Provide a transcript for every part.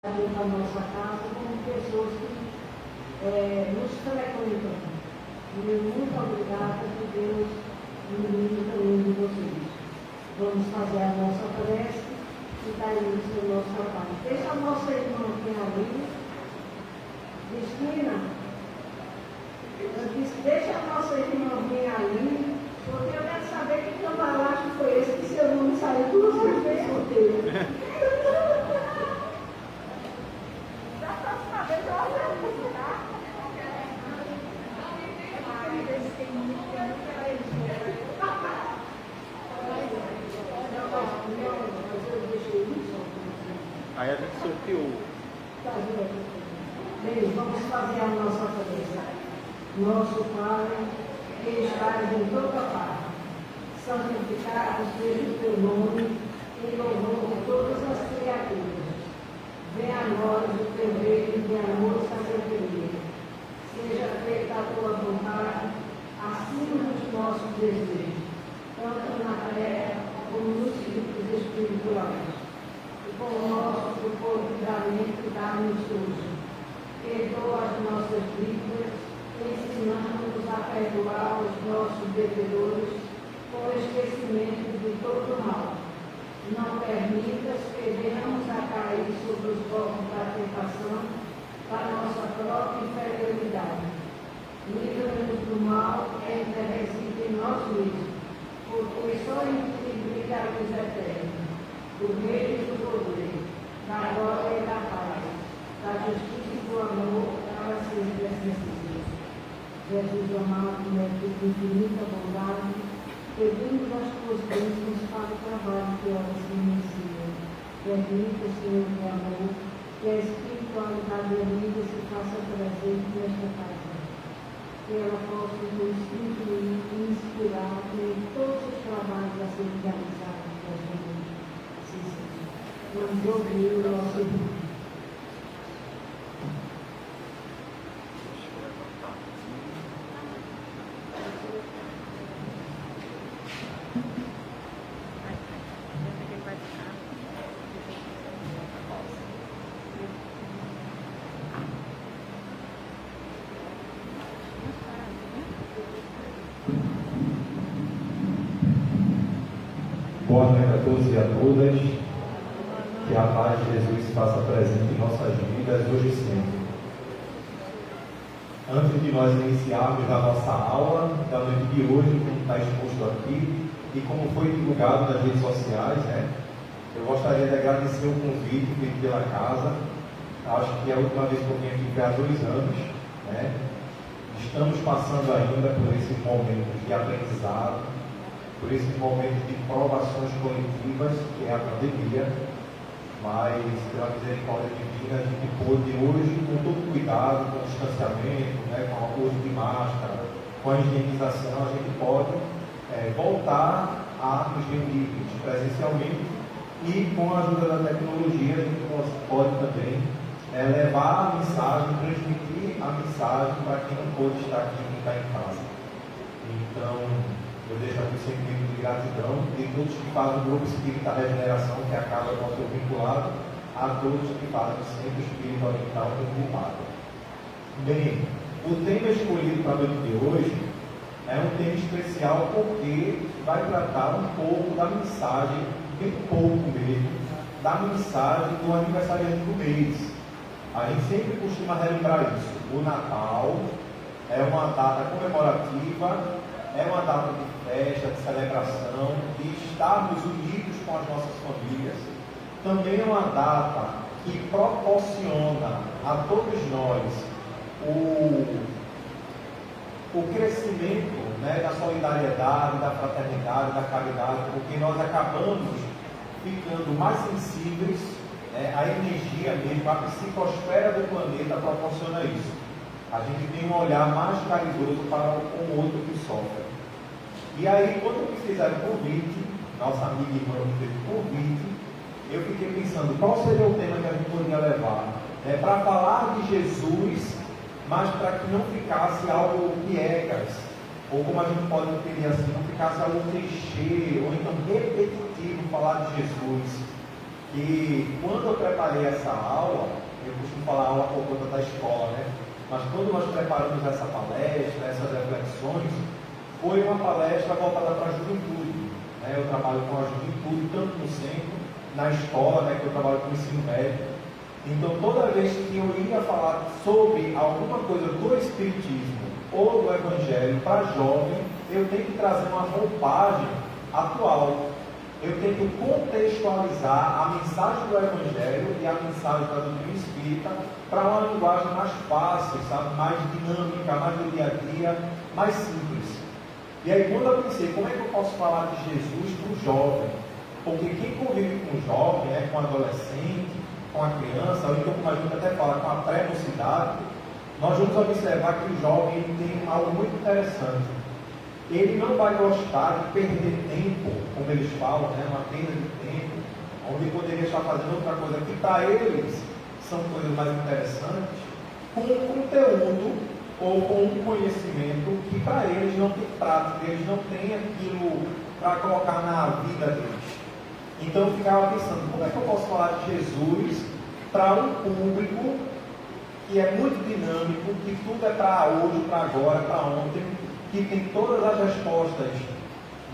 dentro da nossa casa como pessoas que nos frequentam. E muito obrigada por Deus unir também de vocês. Vamos fazer a nossa prece e dar início ao nosso trabalho. Deixa a nossa irmã aqui ali. Cristina, eu disse, deixa a nossa irmã vir ali, porque eu quero saber que cambalacho foi esse que seu nome saiu duas vezes solteiro. Da próxima vez eu olho, tá? Aí a gente sorteou. Bem, vamos fazer a nossa prece. Nosso Pai, que estás em toda parte, santificado seja o teu nome, em louvor de todas as criaturas. Venha a nós o teu reino de amor e sabedoria. Seja feita a tua vontade, acima dos nossos desejos, tanto na terra como nos círculos espirituais. E com o nosso comportamento dá-nos hoje. Perdoa as nossas dívidas, ensinando-nos a perdoar os nossos devedores, com esquecimento de todo mal. Não permitas que venhamos a cair sobre os golpes da tentação, da nossa própria inferioridade. Livra-nos do mal que reside em nós mesmos, porque só em ti brilha a luz eterna, do reino e do poder, da glória e da paz, da justiça e do amor, para sempre assim. Jesus amado, mestre de infinita bondade, pedimos as tuas bênçãos para o trabalho que ela se inicia. Permita, Senhor de amor, que a espiritualidade unida se faça presente nesta casa. Que ela possa nos instruir e inspirar em todos os trabalhos a serem realizados por gente. Sim, Senhor. Vamos ouvir o nosso irmão. Boa noite a todos e a todas. Que a paz de Jesus se faça presente em nossas vidas hoje e sempre. Antes de nós iniciarmos a nossa aula da noite de hoje, como está exposto aqui e como foi divulgado nas redes sociais, eu gostaria de agradecer o convite feito pela casa. Acho que a última vez que eu vim aqui foi há 2 anos. Estamos passando ainda por esses momentos de aprendizado, por esse momento de provações coletivas, que é a pandemia, mas pela misericórdia divina, a gente pôde hoje, com todo cuidado, com o distanciamento, com o uso de máscara, com a higienização, a gente pode voltar a nos reunir presencialmente e com a ajuda da tecnologia a gente pode também levar a mensagem, transmitir a mensagem para quem não pôde estar aqui, quem está em casa. Então, eu deixo aqui o sentimento de gratidão de todos que fazem o Grupo Espírita Regeneração, que é a casa do nosso vinculado, a todos que fazem o Centro Espírita Oriental vinculado. Bem, o tema escolhido para a noite de hoje é um tema especial porque vai tratar um pouco da mensagem, bem pouco mesmo, da mensagem do aniversariante do mês. A gente sempre costuma relembrar isso. O Natal é uma data comemorativa, é uma data de festa, de celebração, de estarmos unidos com as nossas famílias. Também é uma data que proporciona a todos nós o crescimento da solidariedade, da fraternidade, da caridade, porque nós acabamos ficando mais sensíveis, a energia mesmo, a psicosfera do planeta proporciona isso. A gente tem um olhar mais caridoso para o outro que sofre. E aí, quando me fizeram o convite, nossa amiga e irmã me fez o convite, eu fiquei pensando qual seria o tema que a gente poderia levar. Para falar de Jesus, mas para que não ficasse algo piegas, ou como a gente pode entender assim, não ficasse algo clichê, ou então repetitivo falar de Jesus. que quando eu preparei essa aula, eu costumo falar aula por conta da escola, né? Mas quando nós preparamos essa palestra, essas reflexões, foi uma palestra voltada para a juventude, né? Eu trabalho com a juventude, tanto no centro, na escola, né? Que eu trabalho com o ensino médio. Então, toda vez que eu ia falar sobre alguma coisa do Espiritismo ou do Evangelho para jovem, eu tenho que trazer uma roupagem atual. Eu tenho que contextualizar a mensagem do Evangelho e a mensagem da doutrina espírita para uma linguagem mais fácil, sabe? Mais dinâmica, mais do dia a dia, mais simples. E aí, quando eu pensei, como é que eu posso falar de Jesus para o jovem? Porque quem convive com o jovem, né, com o adolescente, com a criança, ou então como a gente até fala, com a pré-mocidade, nós vamos observar que o jovem ele tem algo muito interessante. Ele não vai gostar de perder tempo, como eles falam, né, uma perda de tempo, onde poderia estar fazendo outra coisa que para eles são coisas mais interessantes, com um conteúdo ou com um conhecimento que para eles não tem prática, eles não têm aquilo para colocar na vida deles. Então eu ficava pensando, como é que eu posso falar de Jesus para um público que é muito dinâmico, que tudo é para hoje, para agora, para ontem, que tem todas as respostas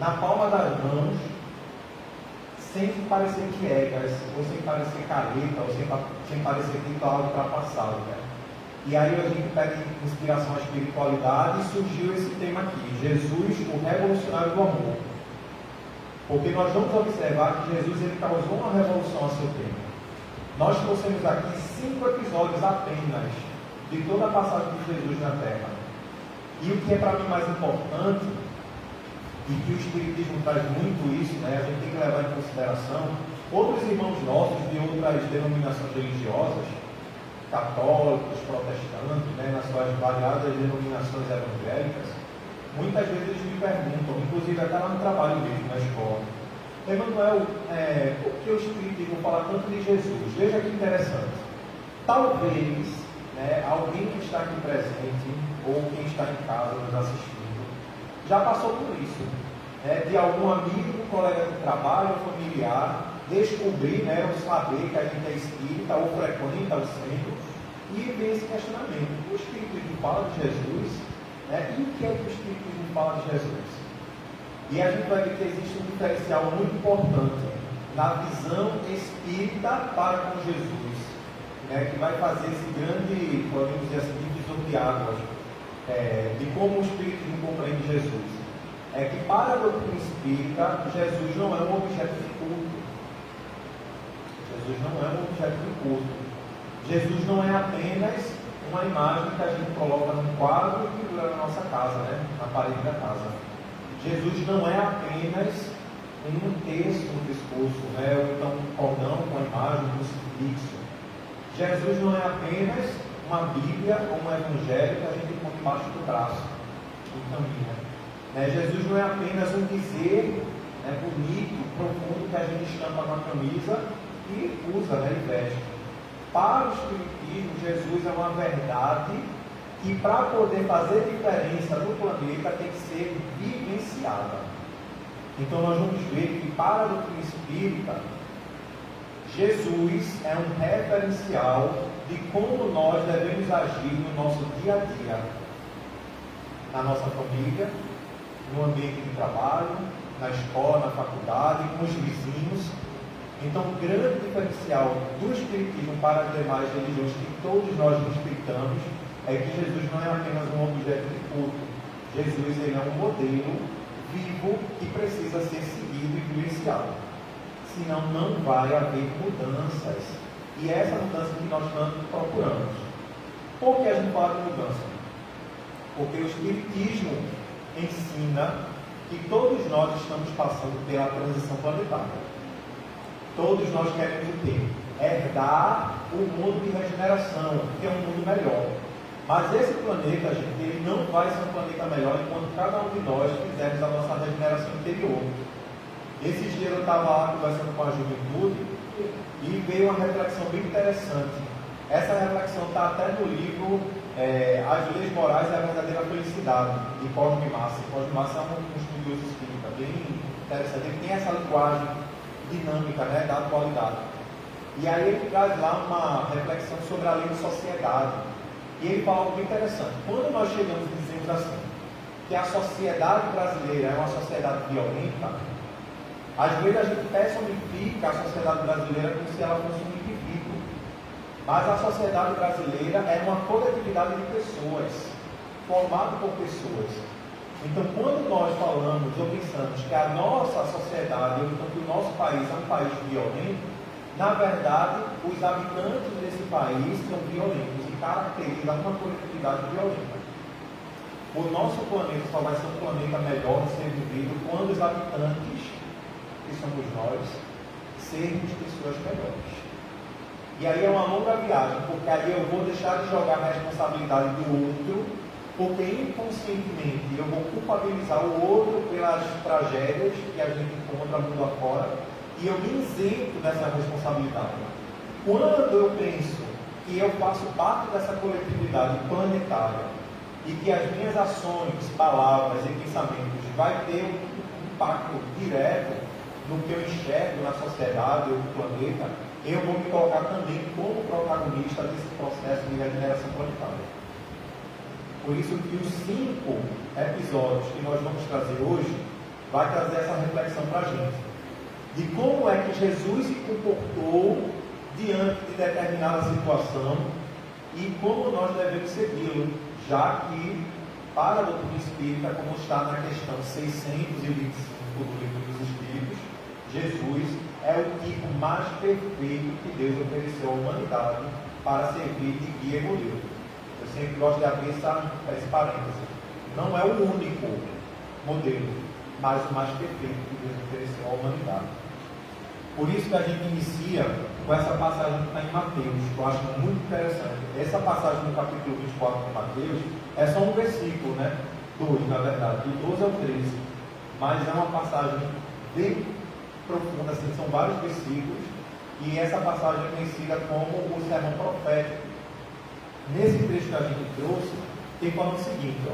na palma das mãos, sem parecer piegas, ou sem parecer careta, ou sem parecer que está algo ultrapassado, né? E aí a gente pede inspiração à espiritualidade e surgiu esse tema aqui, Jesus, o revolucionário do amor. Porque nós vamos observar que Jesus ele causou uma revolução a seu tempo. Nós trouxemos aqui 5 episódios apenas de toda a passagem de Jesus na Terra. E o que é para mim mais importante, e que o Espiritismo traz muito isso, né, a gente tem que levar em consideração, outros irmãos nossos de outras denominações religiosas, católicos, protestantes, né, nas suas variadas denominações evangélicas, muitas vezes eles me perguntam, inclusive até lá no trabalho mesmo, na escola, Emanuel, por que o Espiritismo fala tanto de Jesus? Veja que interessante. Talvez, né, alguém que está aqui presente, ou quem está em casa nos assistindo, já passou por isso, né, de algum amigo, colega de trabalho, familiar, descobrir, né, ou saber que a gente é espírita, ou frequenta o centro, e vem esse questionamento. O Espiritismo fala de Jesus? E o que é que o Espiritismo fala de Jesus? E a gente vai ver que existe um diferencial muito importante na visão espírita para com Jesus, né, que vai fazer esse grande, podemos dizer assim, divisor de águas, de como o Espiritismo compreende Jesus. É que para a doutrina espírita, Jesus não é um objeto de culto. Jesus não é um objeto de culto. Jesus não é apenas uma imagem que a gente coloca num quadro e pendura na nossa casa, né? Na parede da casa. Jesus não é apenas um texto no pescoço, né? Ou então um cordão com a imagem, um crucifixo. Jesus não é apenas uma Bíblia ou um Evangelho que a gente põe embaixo do braço e caminha. Né? Jesus não é apenas um dizer, né, bonito, profundo que a gente estampa na camisa e usa, né, e veste. Para o Espiritismo, Jesus é uma verdade que, para poder fazer diferença no planeta, tem que ser vivenciada. Então, nós vamos ver que, para a doutrina espírita, Jesus é um referencial de como nós devemos agir no nosso dia a dia, na nossa família, no ambiente de trabalho, na escola, na faculdade, com os vizinhos. Então, o grande diferencial do Espiritismo para as demais religiões que todos nós respeitamos é que Jesus não é apenas um objeto de culto. Jesus ele é um modelo vivo que precisa ser seguido e vivenciado. Senão, não vai haver mudanças. E é essa mudança que nós tanto procuramos. Por que a gente fala de mudança? Porque o Espiritismo ensina que todos nós estamos passando pela transição planetária. Todos nós queremos o quê? Herdar o mundo de regeneração, que é um mundo melhor. Mas esse planeta, gente, ele não vai ser um planeta melhor enquanto cada um de nós fizermos a nossa regeneração interior. Esses dias eu estava lá conversando com a juventude e veio uma reflexão bem interessante. Essa reflexão está até no livro As Leis Morais e a Verdadeira Felicidade, de Cosme Massa. Cosme Massa é um estudioso espírita bem interessante. Ele tem essa linguagem dinâmica, né, da atualidade. E aí ele traz lá uma reflexão sobre a lei de sociedade. E ele fala algo interessante. Quando nós chegamos e dizemos assim, que a sociedade brasileira é uma sociedade violenta, às vezes a gente personifica a sociedade brasileira como se ela fosse um indivíduo. Mas a sociedade brasileira é uma coletividade de pessoas, formada por pessoas. Então, quando nós falamos ou pensamos que a nossa sociedade, ou então que o nosso país é um país violento, na verdade, os habitantes desse país são violentos e caracterizam uma coletividade violenta. O nosso planeta só vai ser um planeta melhor de ser vivido quando os habitantes, que somos nós, sermos pessoas melhores. E aí é uma longa viagem, porque aí eu vou deixar de jogar a responsabilidade do outro, porque inconscientemente eu vou culpabilizar o outro pelas tragédias que a gente encontra mundo afora, e eu me isento dessa responsabilidade. Quando eu penso que eu faço parte dessa coletividade planetária e que as minhas ações, palavras e pensamentos vai ter um impacto direto no que eu enxergo na sociedade ou no planeta, eu vou me colocar também como protagonista desse processo de regeneração planetária. Por isso que os 5 episódios que nós vamos trazer hoje vai trazer essa reflexão para a gente. De como é que Jesus se comportou diante de determinada situação e como nós devemos segui-lo, já que, para a doutrina espírita, como está na questão 625 do Livro dos Espíritos, Jesus é o tipo mais perfeito que Deus ofereceu à humanidade para servir de guia e modelo. Eu sempre gosto de abrir esse parêntese. Não é o único modelo, mas o mais perfeito que Deus ofereceu à humanidade. Por isso que a gente inicia com essa passagem que está em Mateus, que eu acho muito interessante. Essa passagem no capítulo 24 de Mateus é só um versículo, né? 2, na verdade, do 12 ao 13. Mas é uma passagem bem profunda, assim, são vários versículos, e essa passagem é conhecida como o sermão profético. Nesse trecho que a gente trouxe, tem falando o seguinte, ó: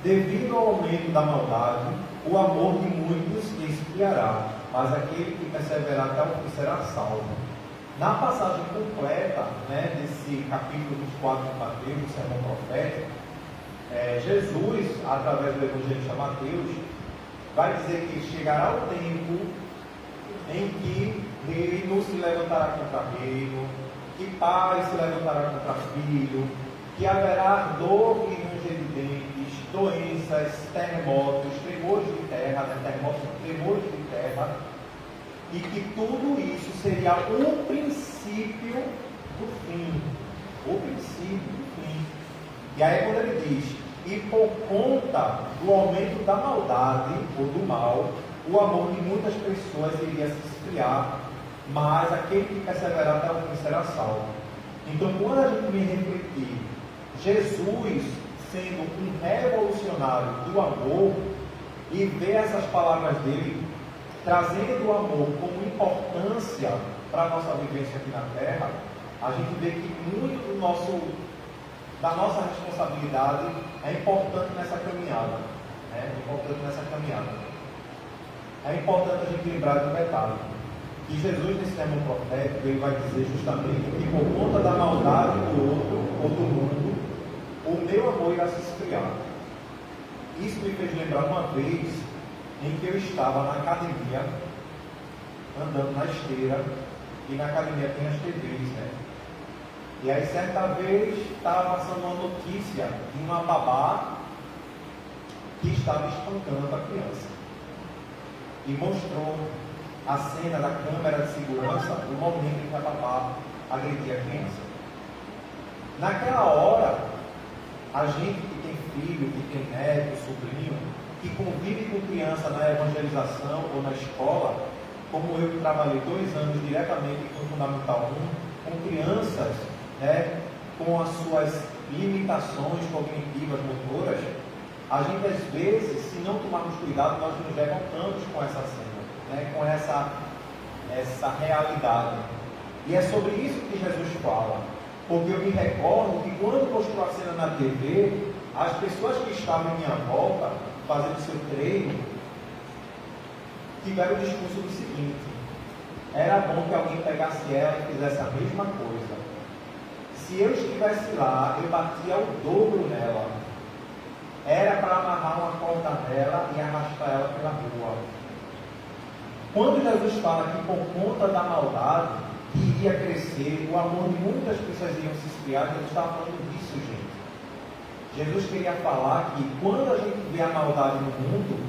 devido ao aumento da maldade, o amor de muitos esfriará, mas aquele que perseverar até o fim será salvo. Na passagem completa, né, desse capítulo 24 de Mateus, do sermão profético, Jesus, através do evangelista Mateus, vai dizer que chegará o tempo em que reino se levantará contra reino, que pai se levantará contra filho, que haverá dor e ranger de dentes, doenças, terremotos, tremores de terra, né? Terremotos, tremores de terra, e que tudo isso seria o princípio do fim. O princípio do fim. E aí quando ele diz, e por conta do aumento da maldade ou do mal, o amor de muitas pessoas iria se esfriar, mas aquele que perseverar até o fim será salvo. Então, quando a gente vem refletir Jesus sendo um revolucionário do amor e ver essas palavras dele trazendo o amor como importância para a nossa vivência aqui na Terra, a gente vê que muito da nossa responsabilidade é importante nessa caminhada. É importante a gente lembrar de um detalhe, que Jesus, nesse sermão profético, ele vai dizer justamente que por conta da maldade do outro ou do mundo, o meu amor irá se esfriar. Isso me fez lembrar uma vez em que eu estava na academia, andando na esteira, e na academia tem as TVs, né? E aí, certa vez, estava passando uma notícia de uma babá que estava espancando a criança. E mostrou a cena da câmera de segurança no momento em que a babá agredia a criança. Naquela hora, a gente que tem filho, que tem neto, sobrinho, que convive com criança na evangelização ou na escola, como eu que trabalhei 2 anos diretamente com o Fundamental 1, com crianças, né, com as suas limitações cognitivas, motoras, a gente às vezes, se não tomarmos cuidado, nós nos revoltamos com essa cena, né, com essa realidade. E é sobre isso que Jesus fala, porque eu me recordo que quando mostrou a cena na TV, as pessoas que estavam em minha volta, fazendo seu treino, tiveram o discurso do seguinte: era bom que alguém pegasse ela e fizesse a mesma coisa. Se eu estivesse lá, eu batia o dobro nela. Era para amarrar uma corda nela e arrastar ela pela rua. Quando Jesus fala que por conta da maldade que iria crescer, o amor de muitas pessoas iam se esfriar, Jesus estava falando disso, gente. Jesus queria falar que quando a gente vê a maldade no mundo,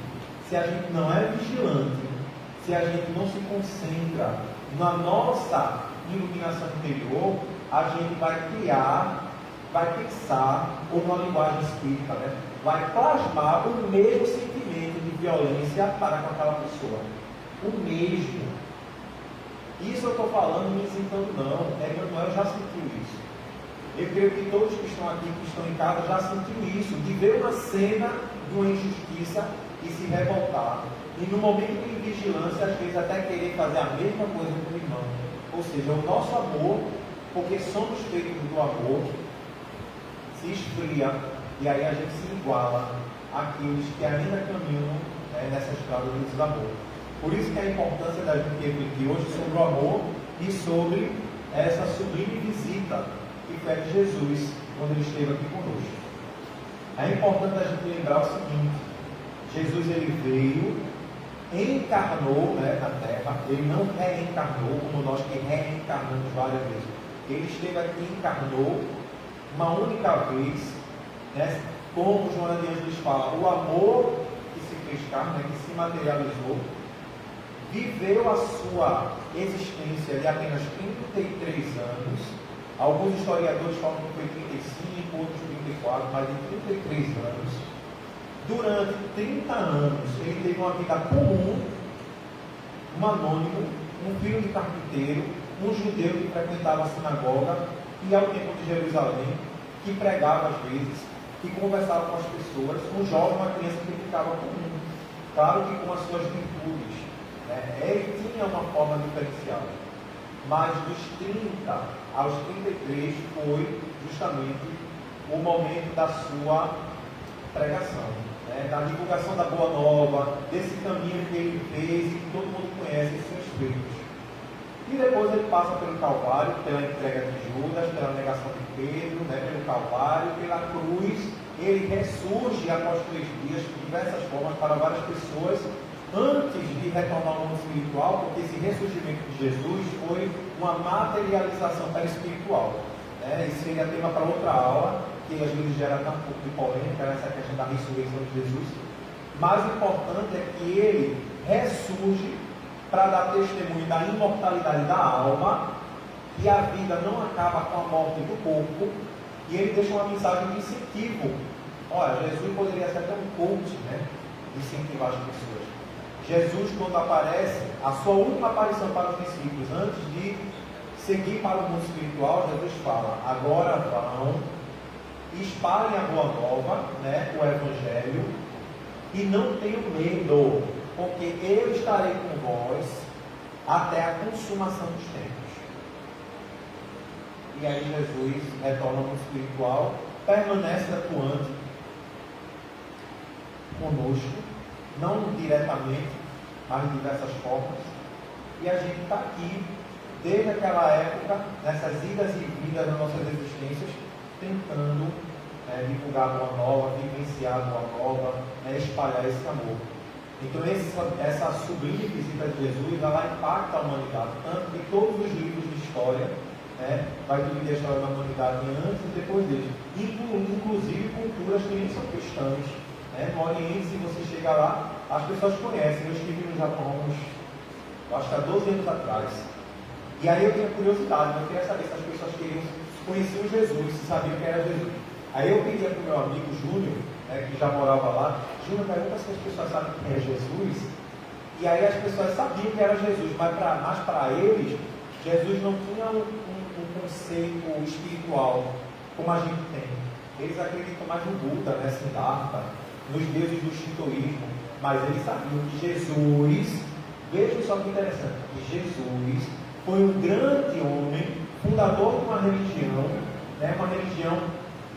se a gente não é vigilante, se a gente não se concentra na nossa iluminação interior, a gente vai criar, vai pensar, ou numa linguagem espírita, né? Vai plasmar o mesmo sentimento de violência para com aquela pessoa. O mesmo. Isso eu estou falando, me isentando não. Emmanuel já sentiu isso. Eu creio que todos que estão aqui, que estão em casa, já sentiu isso, de ver uma cena de uma injustiça e se revoltar. E no momento de vigilância, às vezes até querer fazer a mesma coisa com o irmão. Ou seja, o nosso amor, porque somos feitos do amor, se esfria, e aí a gente se iguala àqueles que ainda caminham nessa estrada do desamor. Por isso que a importância da gente refletir hoje sobre o amor e sobre essa sublime visita que foi de Jesus quando ele esteve aqui conosco. É importante a gente lembrar o seguinte: Jesus ele veio, encarnou na terra, ele não reencarnou como nós que reencarnamos várias vezes. Ele esteve aqui e encarnou uma única vez, como Joana de Ângeles fala, o amor que se fez carne, que se materializou, viveu a sua existência de apenas 33 anos. Alguns historiadores falam que foi 35, outros 34, mas de 33 anos. Durante 30 anos, ele teve uma vida comum, um anônimo, um filho de carpinteiro, um judeu que frequentava a sinagoga, e ao tempo de Jerusalém, que pregava às vezes, que conversava com as pessoas, um jovem, uma criança que ficava comum, claro que com as suas virtudes. Ele tinha uma forma diferenciada, mas dos 30 aos 33 foi justamente o momento da sua pregação, da divulgação da Boa Nova, desse caminho que ele fez e que todo mundo conhece, os seus feitos. E depois ele passa pelo Calvário, pela entrega de Judas, pela negação de Pedro, pelo Calvário, pela cruz. Ele ressurge após 3 dias de diversas formas para várias pessoas, antes de retornar ao mundo espiritual, porque esse ressurgimento de Jesus foi uma materialização perispiritual. Isso seria tema para outra aula, que às vezes gera um pouco de polêmica, essa questão da ressurreição de Jesus. Mais importante é que ele ressurge para dar testemunho da imortalidade da alma, que a vida não acaba com a morte do corpo, e ele deixa uma mensagem de incentivo. Olha, Jesus poderia ser até um coach, de incentivar as pessoas. Jesus, quando aparece, a sua última aparição para os discípulos, antes de seguir para o mundo espiritual, Jesus fala: agora vão, espalhem a boa nova, o Evangelho, e não tenham medo, porque eu estarei com vós até a consumação dos tempos. E aí Jesus retorna ao mundo espiritual, permanece atuante conosco, não diretamente, mas de diversas formas, e a gente está aqui, desde aquela época, nessas idas e vindas das nossas existências, tentando divulgar a Boa Nova, vivenciar a Boa Nova, espalhar esse amor. Então essa sublime visita de Jesus, ela impacta a humanidade, tanto que todos os livros de história vai dividir a história da humanidade antes e depois dele, inclusive culturas que nem são cristãs. No Oriente, se você chegar lá, as pessoas conhecem. Eu estive no Japão acho que há 12 anos atrás, e aí eu tinha curiosidade, eu queria saber se as pessoas conheciam Jesus, se sabiam que era Jesus. Aí eu pedia para o meu amigo Júnior, que já morava lá: Júnior, pergunta se as pessoas sabem quem é Jesus. E aí as pessoas sabiam que era Jesus, mas para eles, Jesus não tinha um conceito espiritual como a gente tem. Eles acreditam mais no Buda, Siddhartha, nos deuses do shintoísmo, mas eles sabiam que Jesus, vejam só que interessante, que Jesus foi um grande homem, fundador de uma religião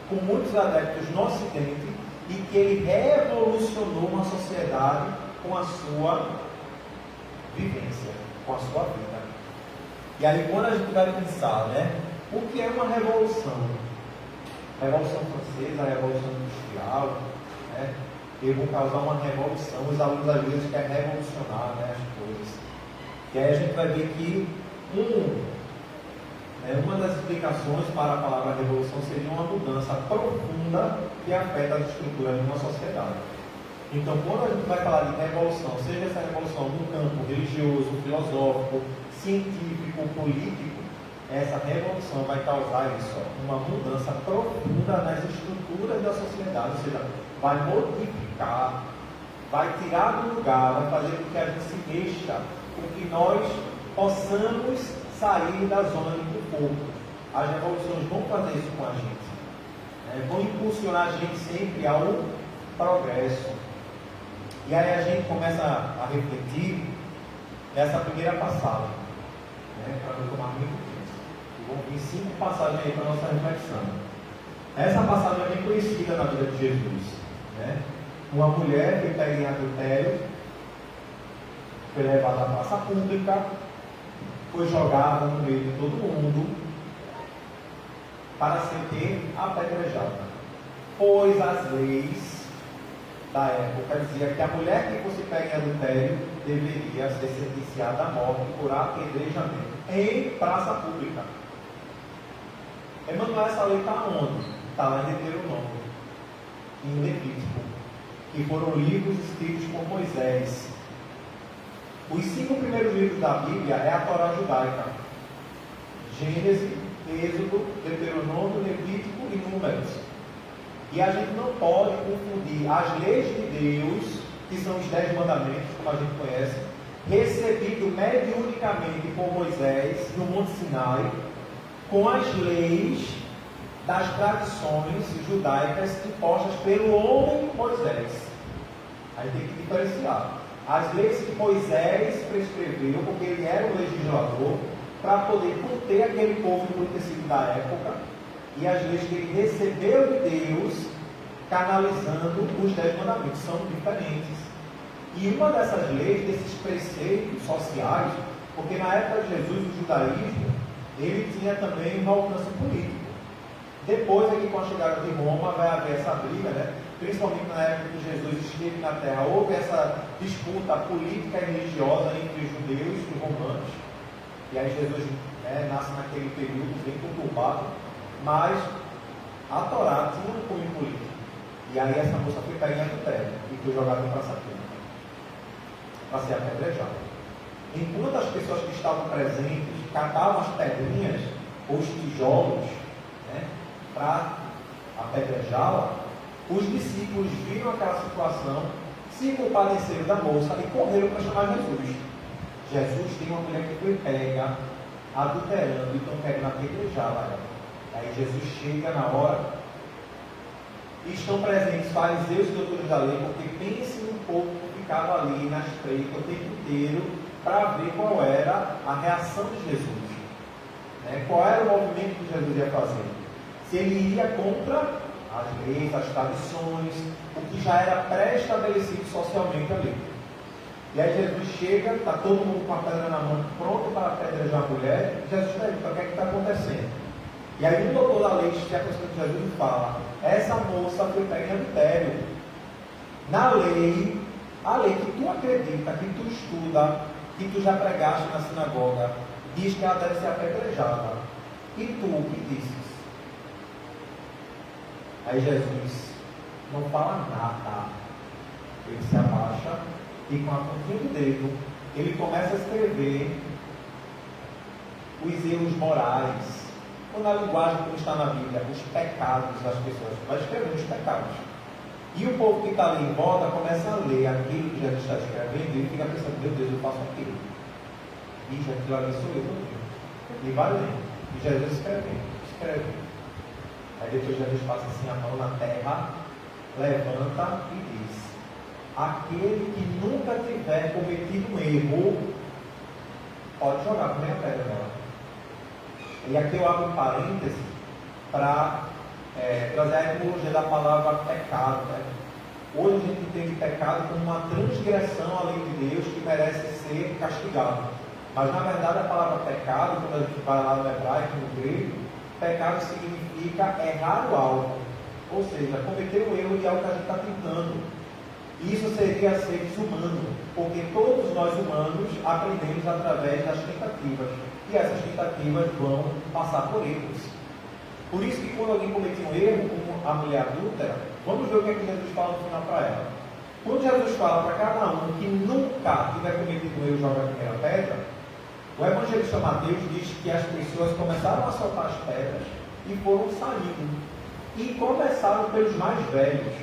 com muitos adeptos no Ocidente, e que ele revolucionou uma sociedade com a sua vivência, com a sua vida. E aí, quando a gente vai pensar, né, o que é uma revolução? Revolução Francesa, a Revolução Industrial, né? Eu vou causar uma revolução, os alunos às vezes querem revolucionar, né, as coisas. E aí a gente vai ver que uma das explicações para a palavra revolução seria uma mudança profunda que afeta as estruturas de uma sociedade. Então, quando a gente vai falar de revolução, seja essa revolução no campo religioso, filosófico, científico, político, essa revolução vai causar isso, uma mudança profunda nas estruturas da sociedade, ou seja, vai modificar, vai tirar do lugar, vai fazer com que a gente se mexa, com que nós possamos sair da zona de conforto. As revoluções vão fazer isso com a gente, vão impulsionar a gente sempre ao progresso. E aí a gente começa a refletir nessa primeira passagem, para não tomar muito tempo. Vão vir 5 passagens aí para a nossa reflexão. Essa passagem é bem conhecida na vida de Jesus. Uma mulher foi pega em adultério, foi levada à praça pública, foi jogada no meio de todo mundo para ser apedrejada. Pois as leis da época diziam que a mulher que fosse pega em adultério deveria ser sentenciada à morte por apedrejamento em praça pública. Emanuel, essa lei está onde? Está lá em Deuteronômio, em Levítico, que foram livros escritos por Moisés. Os 5 primeiros livros da Bíblia é a Torá judaica: Gênesis, Êxodo, Deuteronômio, Levítico e Números. E a gente não pode confundir as leis de Deus, que são os 10 mandamentos, como a gente conhece, recebido mediunicamente por Moisés no Monte Sinai, com as leis das tradições judaicas impostas pelo homem Moisés. A gente tem que diferenciar as leis que Moisés prescreveu, porque ele era o legislador, para poder conter aquele povo embrutecido da época, e as leis que ele recebeu de Deus, canalizando os 10 mandamentos, são diferentes. E uma dessas leis, desses preceitos sociais, porque na época de Jesus, o judaísmo, ele tinha também um alcance político. Depois é que, com a chegada de Roma, vai haver essa briga, principalmente na época que Jesus esteve na terra, houve essa disputa política e religiosa entre os judeus e os romanos. E aí Jesus nasce naquele período bem conturbado, mas a Torá tinha um cunho político. E aí essa moça foi cair em adultério e foi jogada em praça pública para ser apedrejada. Enquanto as pessoas que estavam presentes catavam as pedrinhas ou os tijolos para apedrejá-la, os discípulos viram aquela situação, se compadeceram da moça e correram para chamar Jesus. Jesus tem uma mulher que foi pega adulterando e estão querendo apedrejá-la. Aí Jesus chega na hora e estão presentes fariseus e doutores da lei, porque pense no povo que ficava ali na espreita o tempo inteiro para ver qual era a reação de Jesus, qual era o movimento que Jesus ia fazer. Se ele iria contra as leis, as tradições, o que já era pré-estabelecido socialmente ali. E aí Jesus chega, está todo mundo com a pedra na mão, pronto para apedrejar a mulher. Jesus pergunta: o que é que está acontecendo? E aí um doutor da lei se aproxima de Jesus e fala: essa moça foi pega em adultério. Na lei, a lei que tu acredita, que tu estuda, que tu já pregaste na sinagoga, diz que ela deve ser apedrejada. E tu, o que dizes? Aí Jesus não fala nada. Ele se abaixa e, com a pontinha do dedo, ele começa a escrever os erros morais, ou na linguagem como está na Bíblia, os pecados das pessoas. Vai escrever os pecados. E o povo que está ali em volta começa a ler aquilo que Jesus está escrevendo e fica pensando: meu Deus, eu faço aquilo. E já aquilo ali sou eu. E vai lendo. E Jesus escreve. Aí depois Jesus passa assim a mão na terra, levanta e diz: aquele que nunca tiver cometido um erro, pode jogar a primeira pedra nela. E aqui eu abro um parêntese para trazer a etimologia da palavra pecado. Hoje a gente entende pecado como uma transgressão à lei de Deus que merece ser castigado. Mas na verdade a palavra pecado, quando a gente vai lá no hebraico, no grego, pecado significa errar o alvo. Ou seja, cometer um erro de algo que a gente está tentando. Isso seria ser desumano, porque todos nós humanos aprendemos através das tentativas. E essas tentativas vão passar por erros. Por isso que quando alguém comete um erro, como a mulher adúltera, vamos ver o que é que Jesus fala no final para ela. Quando Jesus fala para cada um que nunca tiver cometido um erro, joga a primeira pedra, o evangelista Mateus diz que as pessoas começaram a soltar as pedras e foram saindo. E começaram pelos mais velhos.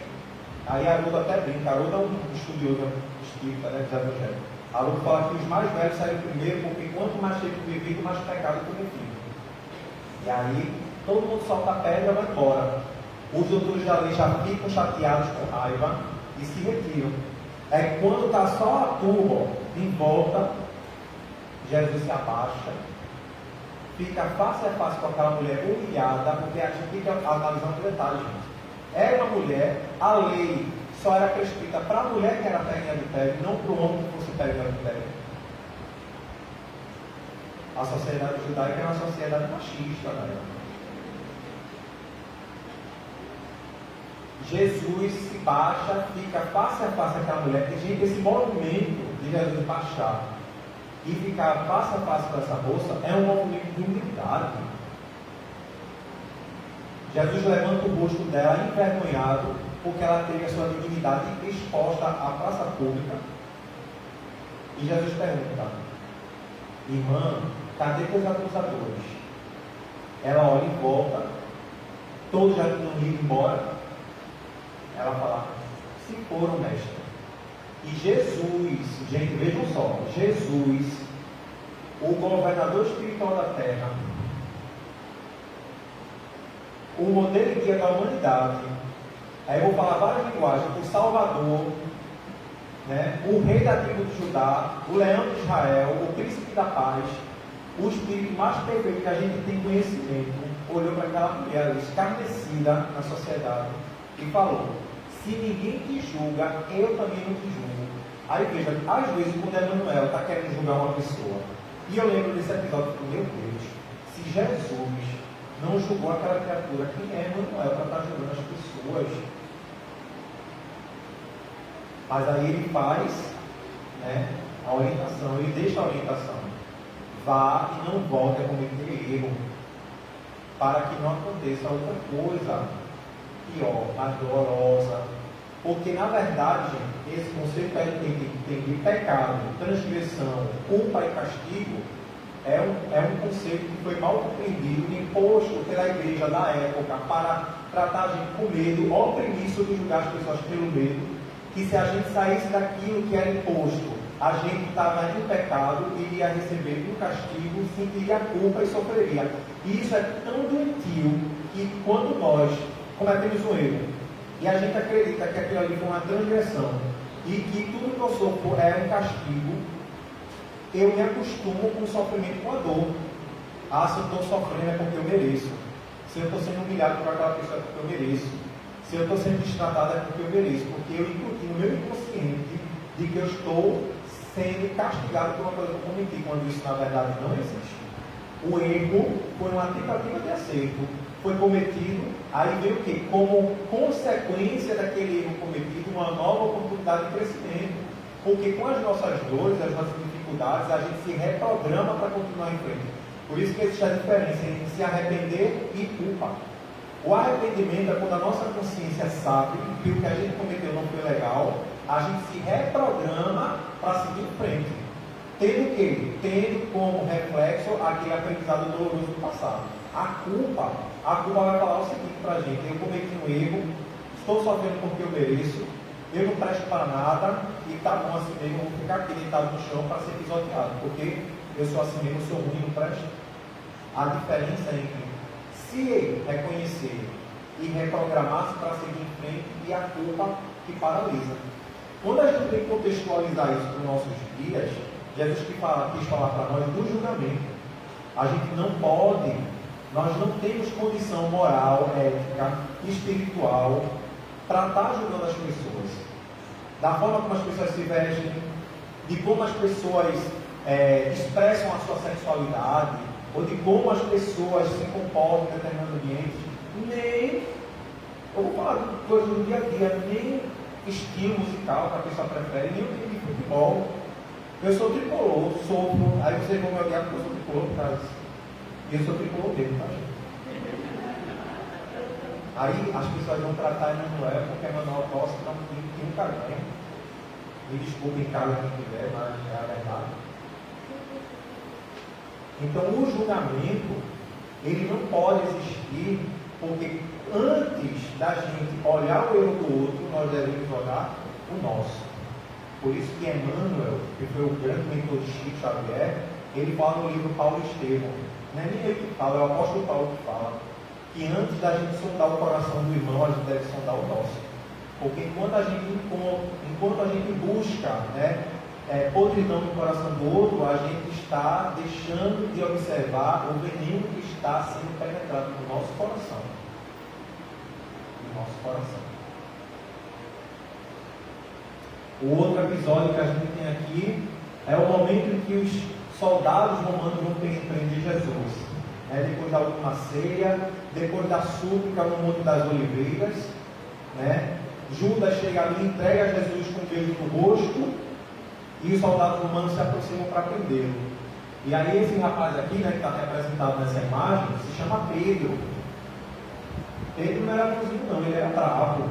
Aí a Haroldo até brinca, Haroldo é um estudioso espírita, né, dos evangelhos. Haroldo fala que os mais velhos saíram primeiro, porque quanto mais tempo vivido, mais pecado cometido. E aí, todo mundo solta a pedra e vai embora. Os doutores da lei já ficam chateados com raiva e se retiram. É quando está só a turma em volta, Jesus se abaixa, fica face a face com aquela mulher humilhada, porque a gente fica analisando detalhes. Era uma mulher, a lei só era prescrita para a mulher que era pega de pele, não para o homem que fosse pega de pele. A sociedade judaica era uma sociedade machista, né? Jesus se baixa, fica face a face com aquela mulher. E, gente, esse movimento de Jesus baixar e ficar face a face com essa moça é um movimento de humildade. Jesus levanta o rosto dela envergonhado, porque ela teve a sua dignidade exposta à praça pública. E Jesus pergunta: irmã, cadê teus acusadores? Ela olha em volta, todos já tinham ido embora. Ela fala: se foram, mestre. E Jesus, gente, vejam só, Jesus, o governador espiritual da terra, o modelo e guia da humanidade, aí eu vou falar várias linguagens, o Salvador, né, o rei da tribo de Judá, o leão de Israel, o príncipe da paz, o espírito mais perfeito que a gente tem conhecimento, olhou para aquela mulher escarnecida na sociedade e falou: se ninguém te julga, eu também não te julgo. Aí veja, às vezes quando Emmanuel está querendo julgar uma pessoa, e eu lembro desse episódio do meu Deus, se Jesus não julgou aquela criatura, quem é Emmanuel para estar julgando as pessoas? Mas aí ele faz, né, a orientação, ele deixa a orientação: vá e não volte a cometer erro, para que não aconteça outra coisa pior, mais dolorosa. Porque na verdade, gente, esse conceito que a gente tem de pecado, transgressão, culpa e castigo é um conceito que foi mal compreendido e imposto pela igreja da época para tratar a gente com medo, oprimir, subjugar as pessoas pelo medo, que se a gente saísse daquilo que era imposto, a gente estava em pecado e iria receber um castigo, sentiria culpa e sofreria. E isso é tão doentio que quando nós cometemos um erro e a gente acredita que aquilo ali foi uma transgressão e que tudo que eu sofro é um castigo, eu me acostumo com o sofrimento, com a dor. Ah, se eu estou sofrendo é porque eu mereço. Se eu estou sendo humilhado por aquela pessoa é porque eu mereço. Se eu estou sendo destratado é porque eu mereço. Porque eu incluí no meu inconsciente de que eu estou sendo castigado por uma coisa que eu cometi, quando isso na verdade não existe. O erro foi uma tentativa de acerto. Foi cometido, aí veio o quê? Como consequência daquele erro cometido, uma nova oportunidade de crescimento. Porque com as nossas dores, as nossas dificuldades, a gente se reprograma para continuar em frente. Por isso que existe a diferença entre se arrepender e culpa. O arrependimento é quando a nossa consciência sabe que o que a gente cometeu não foi legal, a gente se reprograma para seguir em frente. Tendo como reflexo aquele aprendizado doloroso do passado. A culpa vai falar o seguinte para a gente: eu cometi um erro, estou sofrendo porque eu mereço, eu não presto para nada, e está bom assim mesmo, eu vou ficar aqui deitado no chão para ser pisoteado, porque eu sou assim mesmo, eu sou ruim, não presto. A diferença entre se reconhecer e reprogramar-se para seguir em frente e a culpa que paralisa. Quando a gente tem que contextualizar isso para os nossos dias, Jesus quis falar para nós do julgamento. A gente não pode, nós não temos condição moral, ética, espiritual para estar julgando as pessoas. Da forma como as pessoas se vestem, de como as pessoas expressam a sua sexualidade, ou de como as pessoas se comportam em determinados ambientes, nem, eu vou falar de coisas do dia a dia, nem estilo musical que a pessoa prefere, nem o tipo de futebol. Eu sou tricolor, sofro, aí vocês vão me odiar porque eu sou tricolor, e eu sou tricolor mesmo, tá, gente? Aí as pessoas vão tratar Emanuel porque Emanuel torce para um time que nunca ganha. Me desculpem, caso quem quiser, mas é a verdade. Então o julgamento, ele não pode existir, porque antes da gente olhar o erro do outro, nós devemos olhar o nosso. Por isso que Emmanuel, que foi o grande mentor de Chico Xavier, ele fala no livro Paulo Estevão. Não é nem ele que fala, é o apóstolo Paulo que fala, que antes da gente sondar o coração do irmão, a gente deve sondar o nosso. Porque enquanto a gente busca, né, podridão no coração do outro, a gente está deixando de observar o veneno que está sendo penetrado no nosso coração. No nosso coração. O outro episódio que a gente tem aqui é o momento em que os soldados romanos vão prender Jesus. Depois da última ceia, depois da súplica no Monte das Oliveiras, né? Judas chega ali, entrega Jesus com um beijo no rosto, e os soldados romanos se aproximam para prendê-lo. E aí esse rapaz aqui, né, que está representado nessa imagem, se chama Pedro. Pedro não era cozido não, ele era bravo.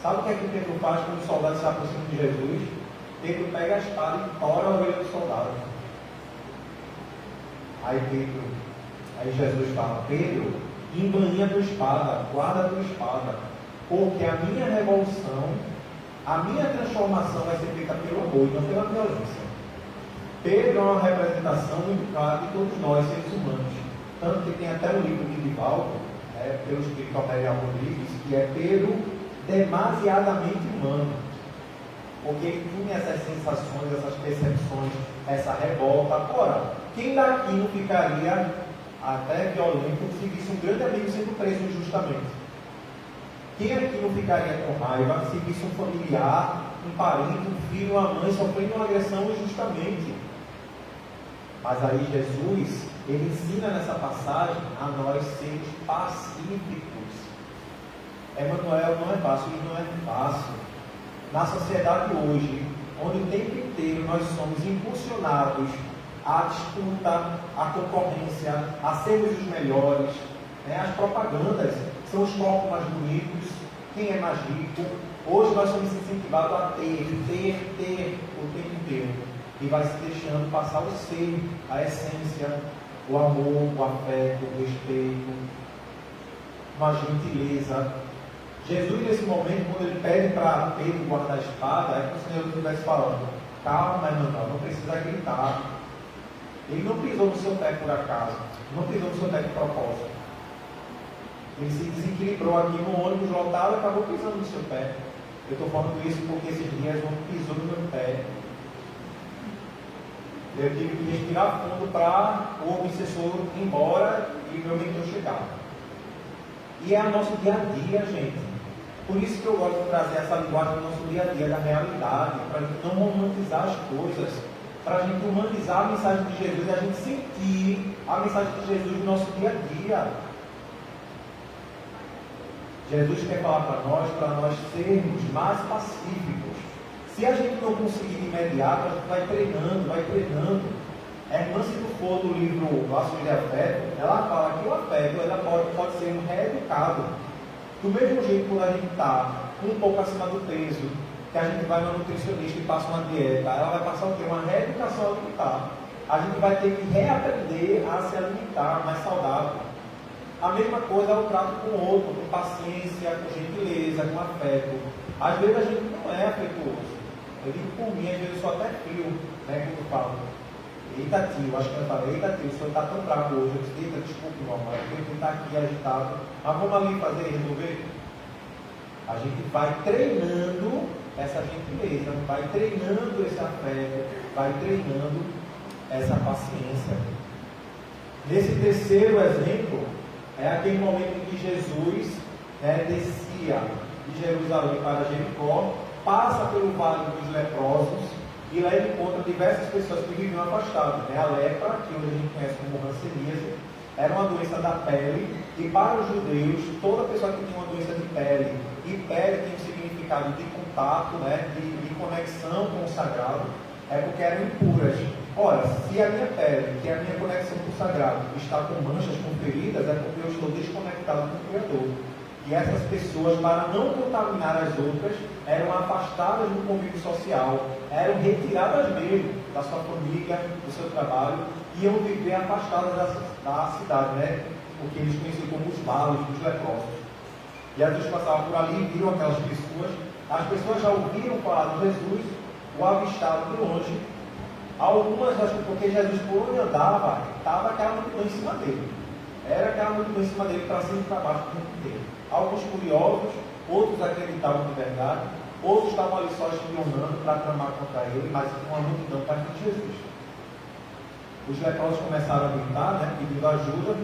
Sabe o que é que Pedro faz quando os soldados se aproximam de Jesus? Pedro pega a espada e tora a orelha do soldado. Aí Jesus fala: Pedro, embainha a tua espada, guarda a tua espada, porque a minha revolução, a minha transformação vai ser feita pelo amor e não pela violência. Pedro é uma representação muito clara de todos nós, seres humanos. Tanto que tem até um livro de Divaldo, pelo Espírito Aureliano Rodrigues, que é Pedro demasiadamente humano. Porque ele tinha essas sensações, essas percepções, essa revolta. Ora, quem daqui não ficaria até violento se visse um grande amigo sendo preso injustamente? Quem aqui não ficaria com raiva se visse um familiar, um parente, um filho, uma mãe sofrendo uma agressão injustamente? Mas aí Jesus, ele ensina nessa passagem a nós sermos pacíficos. Emmanuel não é fácil, e não é fácil. Na sociedade hoje, onde o tempo inteiro nós somos impulsionados à disputa, à concorrência, a sermos os melhores, né? As propagandas são os corpos mais bonitos, quem é mais rico. Hoje nós somos incentivados a ter o tempo inteiro. E vai se deixando passar o ser, a essência, o amor, o afeto, o respeito, uma gentileza. Jesus, nesse momento, quando ele pede para Pedro guardar a espada, é como se Deus estivesse falando: calma, Emmanuel, não precisa gritar. Ele não pisou no seu pé por acaso, não pisou no seu pé de propósito. Ele se desequilibrou aqui no ônibus lotado e acabou pisando no seu pé. Eu estou falando isso porque esses dias um pisou no meu pé. Eu tive que respirar fundo para o obsessor ir embora e meu mentor chegar. E é o nosso dia a dia, gente. Por isso que eu gosto de trazer essa linguagem do nosso dia a dia, da realidade, para a gente não romantizar as coisas, para a gente humanizar a mensagem de Jesus e a gente sentir a mensagem de Jesus no nosso dia a dia. Jesus quer falar para nós sermos mais pacíficos. Se a gente não conseguir de imediato, a gente vai treinando. A irmã Cidufor, do livro Laços de Afeto, ela fala que o afeto ela pode ser um reeducado. Do mesmo jeito, quando a gente está um pouco acima do peso, que a gente vai no nutricionista e passa uma dieta, ela vai passar o quê? Uma reeducação alimentar. A gente vai ter que reaprender a se alimentar mais saudável. A mesma coisa é o trato com o outro, com paciência, com gentileza, com afeto. Às vezes a gente não é afetuoso. Eu digo por mim, às vezes eu sou até frio, né, quando eu falo: eita tio, acho que eu falei: eita tio, o senhor está tão bravo hoje. Eu disse: eita, desculpe, mamãe, eu estar aqui agitado. Mas vamos ali fazer e resolver? A gente vai treinando essa gentileza, vai treinando esse afeto, vai treinando essa paciência. Nesse terceiro exemplo, é aquele momento em que Jesus descia de Jerusalém para Jericó, passa pelo vale dos leprosos, E lá ele encontra diversas pessoas que viviam afastadas. Né? A lepra, que hoje a gente conhece como hanseníase, era uma doença da pele, e para os judeus, toda pessoa que tinha uma doença de pele, e pele tem um significado de contato, né? de conexão com o sagrado, é porque eram impuras. Ora, se a minha pele, que é a minha conexão com o sagrado, está com manchas, com feridas, é porque eu estou desconectado com o Criador. E essas pessoas, para não contaminar as outras, eram afastadas do convívio social, eram retiradas mesmo da sua família, do seu trabalho, e iam viver afastadas da cidade, né? O que eles conheciam como os malos, os leprosos. E Jesus passava por ali, viram aquelas pessoas, as pessoas já ouviram falar de Jesus, o avistaram de longe. Algumas, porque Jesus por onde andava, estava aquela multidão em cima dele. Era aquela multidão em cima dele, para cima e para baixo, o tempo inteiro. Alguns curiosos, outros acreditavam de verdade, outros estavam ali só espionando para tramar contra ele, mas uma multidão perto de Jesus. Os leprosos começaram a gritar, né, pedindo ajuda.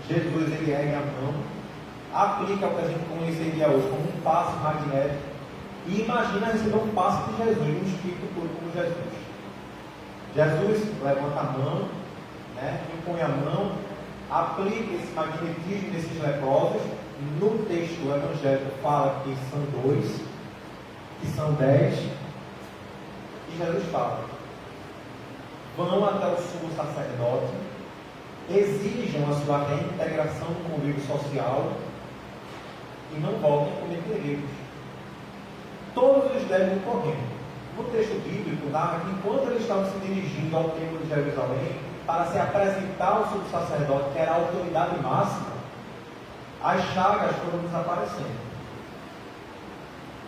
Jesus, ele ergue a mão, aplica o que a gente conheceria hoje como um passe magnético, e imagina receber um passe de Jesus, um espírito puro como Jesus. Jesus levanta a mão, né, impõe a mão, aplica esse magnetismo nesses leprosos. No texto evangélico fala que são 2, que são 10, e Jesus fala: vão até o sumo sacerdote, exijam a sua reintegração no convívio social e não voltem a cometer erros. Todos os 10 vão correndo. No texto bíblico, narra que enquanto eles estavam se dirigindo ao templo de Jerusalém para se apresentar ao sumo sacerdote, que era a autoridade máxima, as chagas foram desaparecendo.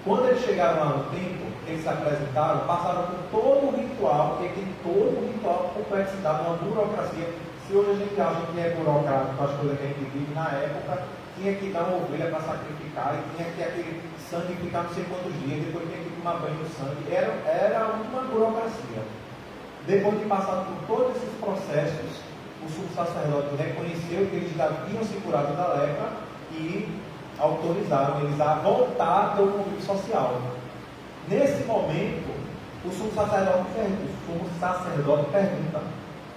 Quando eles chegaram lá no templo, eles se apresentaram, passaram por todo o ritual, porque tem todo o ritual, complexidade, uma burocracia. Se hoje a gente acha que é burocrático as coisas que a gente vive, na época tinha que dar uma ovelha para sacrificar, e tinha que aquele sangue ficar não sei quantos dias, depois tinha que tomar banho no sangue. Era uma burocracia. Depois de passar por todos esses processos, o sumo sacerdote reconheceu que eles já haviam se curado da lepra e autorizaram eles a voltar ao convívio social. Nesse momento, o sumo sacerdote pergunta: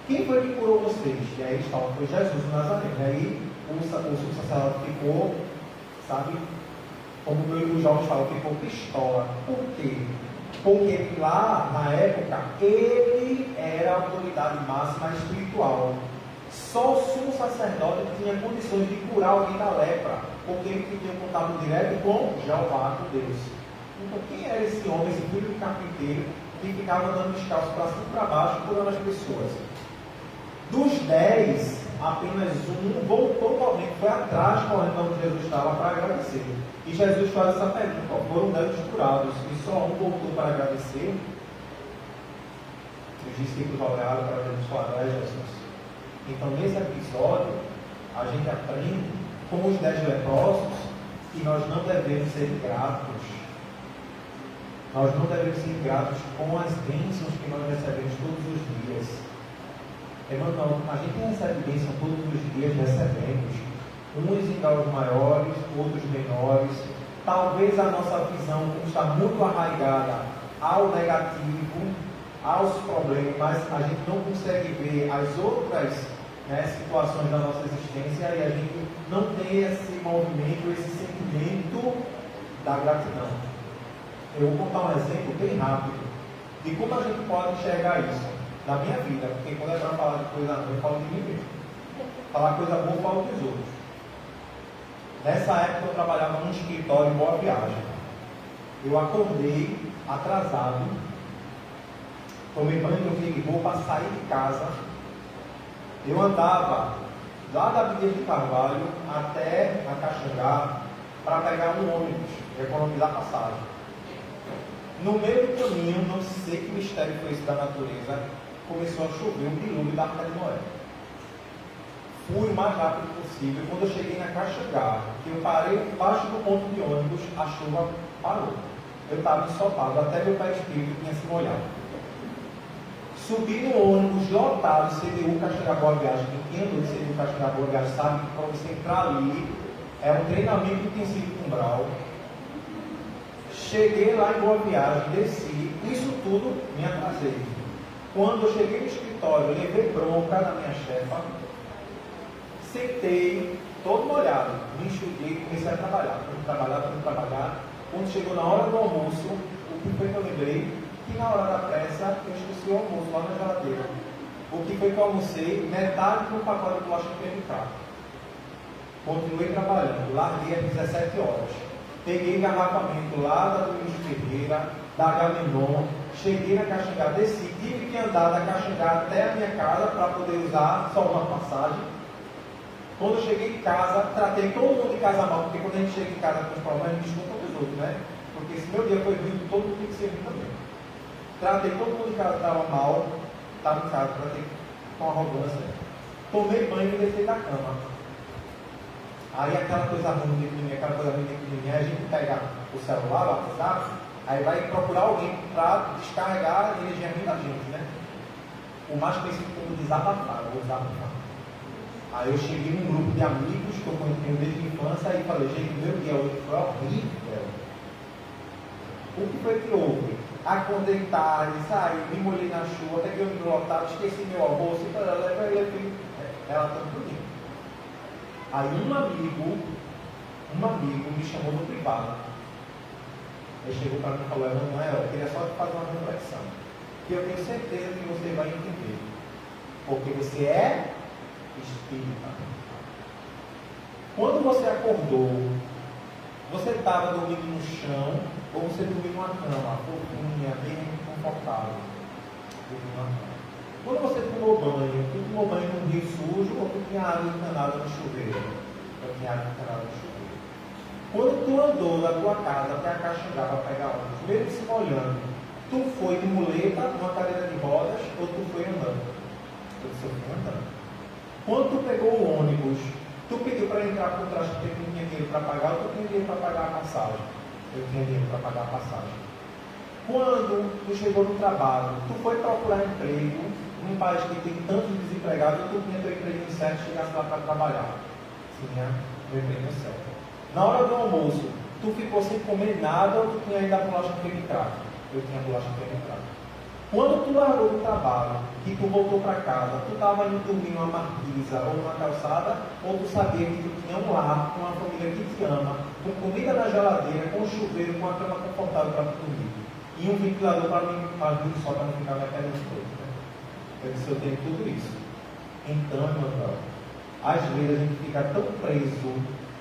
quem foi que curou vocês? E aí eles falam: foi Jesus o Nazareno. E aí o sumo sacerdote ficou, sabe, como os jovens falam, ficou pistola. Por quê? Porque lá, na época, ele era a autoridade máxima espiritual. Só o sumo sacerdote tinha condições de curar alguém da lepra, porque ele tinha contato direto com Jeová, com Deus. Então, quem era esse homem, esse filho de carpinteiro, que ficava andando descalço para cima e para baixo, curando as pessoas? Dos 10, apenas um voltou novamente, foi atrás correndo onde Jesus estava para agradecer. E Jesus faz essa pergunta: foram 10 curados e só um voltou para agradecer? Os discípulos olharam para Jesus e falaram: é Jesus. Então, nesse episódio, a gente aprende com os 10 leprosos que nós não devemos ser gratos. Nós não devemos ser gratos com as bênçãos que nós recebemos todos os dias. Irmão, não, a gente recebe bênção todos os dias, recebemos. Uns em graus maiores, outros menores. Talvez a nossa visão está muito arraigada ao negativo, aos problemas, mas a gente não consegue ver as outras, né, situações da nossa existência, e a gente não tem esse movimento, esse sentimento da gratidão. Eu vou contar um exemplo bem rápido de como a gente pode enxergar isso na minha vida, porque quando é para falar de coisa ruim, eu falo de mim mesmo. Falar coisa boa, eu falo dos outros. Nessa época eu trabalhava num escritório em Boa Viagem. Eu acordei atrasado, tomei banho no ligou para sair de casa. Eu andava lá da Avenida de Carvalho até a Caxangá para pegar um ônibus, economizar passagem. No meio do caminho, não sei que mistério foi esse da natureza, começou a chover um dilúvio da Arca de Noé. Fui o mais rápido possível. Quando eu cheguei na Caxangá, que eu parei embaixo do ponto de ônibus, a chuva parou. Eu estava ensopado, até meu pé esquerdo tinha se molhado. Subi no ônibus lotado, CDU Caxangá Boa Viagem. Quem andou de CDU Caxangá Boa Viagem sabe que para você entrar ali é um treinamento intensivo com Brau. Cheguei lá em Boa Viagem, desci, isso tudo me atrasei. Quando eu cheguei no escritório, levei bronca da minha chefa, sentei, todo molhado, me enxuguei e comecei a trabalhar. Quando chegou na hora do almoço, o que foi que eu lembrei? Que na hora da pressa eu esqueci o almoço lá na geladeira. O que foi que eu almocei? Metade de um pacote de bolacha creme-crack. Continuei trabalhando, larguei às 17 horas. Peguei engarrafamento lá da Domingos Ferreira, da Gaminon, cheguei na Caxangá, desci, tive que andar da Caxangá até a minha casa para poder usar só uma passagem. Quando eu cheguei em casa, tratei todo mundo de casa mal, porque quando a gente chega em casa com os problemas, a gente desculpa dos outros, né? Porque se meu dia foi ruim, todo mundo tem que ser ruim também. Tratei todo mundo de casa que estava mal, estava em casa, tratei com arrogância. Tomei banho e deitei da cama. Aí aquela coisa ruim de mim, a gente pega o celular, o WhatsApp, aí vai procurar alguém para descarregar a energia ruim da gente, né? O mais conhecido como desabafar, ou desabafar. Aí eu cheguei num grupo de amigos que eu conheço desde a infância e falei, gente, meu dia hoje foi horrível. O que foi que houve? Acordei tarde, saí, me molhei na chuva, até que eu me lotava, esqueci meu almoço, e ela tanto por mim. Aí um amigo me chamou no privado. Ele chegou para mim e falou, Emanuel, eu queria só te fazer uma reflexão. Que eu tenho certeza que você vai entender. Porque você é espírita. Quando você acordou, você estava dormindo no chão ou você dormiu numa cama, fofinha, bem confortável? Dormiu numa cama. Quando você tomou banho, tu tomou banho num rio sujo ou tu tinha água encanada no chuveiro? Eu tinha água encanada no chuveiro. Quando tu andou da tua casa até a Caxangá para pegar ônibus, mesmo se molhando, tu foi de muleta, numa cadeira de rodas ou tu foi andando? Eu disse, eu fui andando. Quando tu pegou o ônibus, tu pediu para entrar por trás porque tu tinha dinheiro para pagar ou tu tinha dinheiro para pagar a passagem? Eu tinha dinheiro para pagar a passagem. Quando tu chegou no trabalho, tu foi procurar emprego num país que tem tantos desempregados, tu tinha teu emprego certo, chegasse lá para trabalhar. Tinha meu emprego certo. Na hora do almoço, tu ficou sem comer nada ou tu tinha ainda a bolacha creme-crack? Eu tinha a bolacha creme-crack. Quando tu largou do trabalho, que tu voltou para casa, tu estava indo dormir numa marquisa ou numa calçada, ou tu sabia que tu tinha um lar, com uma família que te ama, com comida na geladeira, com chuveiro, com uma cama confortável para tu dormir, e um ventilador para mim só para não ficar na pele de todos, né? Eu disse, eu tenho tudo isso. Então, irmão, às vezes a gente fica tão preso